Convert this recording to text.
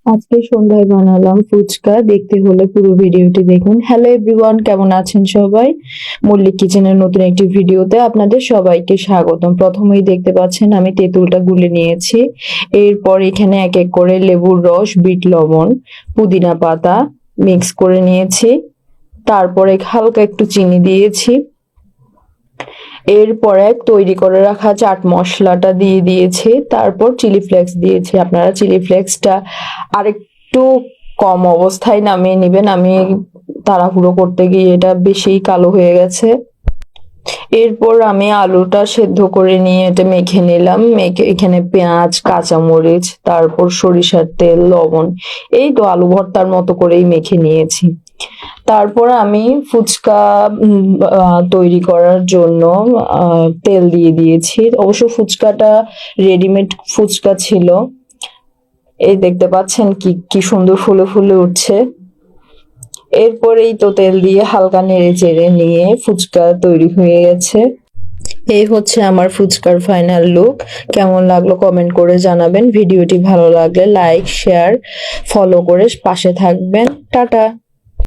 আজকে সন্ধ্যায় বানালাম ফুচকা। দেখতে হলে পুরো ভিডিওটি দেখুন। হ্যালো এভরিওয়ান, কেমন আছেন সবাই? মল্লিক কিচেনের নতুন একটি ভিডিওতে আপনাদের সবাইকে স্বাগতম। প্রথমেই দেখতে পাচ্ছেন আমি তেঁতুলটা গুলে নিয়েছি। এরপর এখানে এক এক করে লেবুর রস, বিট লবণ, পুদিনা পাতা মিক্স করে নিয়েছি। তারপরে হালকা একটু চিনি দিয়েছি। এরপরে তৈরি করে রাখা চাট মশলাটা দিয়ে দিয়েছি। তারপর চিলি ফ্লেক্স দিয়েছি। আপনারা চিলি ফ্লেক্সটা আরেকটু কম অবস্থায় নামিয়ে নেবেন। আমি তাড়াহুড়ো করতে গিয়ে এটা বেশি কালো হয়ে গেছে। এরপর আমি আলুটা সেদ্ধ করে নিয়ে এটা মেখে নিলাম। মেখে এখানে পেঁয়াজ, কাঁচামরিচ, তারপর সরিষার তেল, লবণ, এই তো আলু ভর্তার মতো করেই মেখে নিয়েছি। তারপর আমি ফুচকা তৈরি করার জন্য তেল দিয়ে দিয়েছি। অবশ্য ফুচকাটা রেডিমেড ফুচকা ছিল। এই দেখতে পাচ্ছেন কি কি সুন্দর ফুলে ফুলে উঠছে। এরপরেই তো তেল দিয়ে হালকা নেড়ে চেড়ে নিয়ে ফুচকা তৈরি হয়ে গেছে। এই হচ্ছে আমার ফুচকার ফাইনাল লুক। কেমন লাগলো কমেন্ট করে জানাবেন। ভিডিওটি ভালো লাগলে লাইক, শেয়ার, ফলো করে পাশে থাকবেন। টাটা।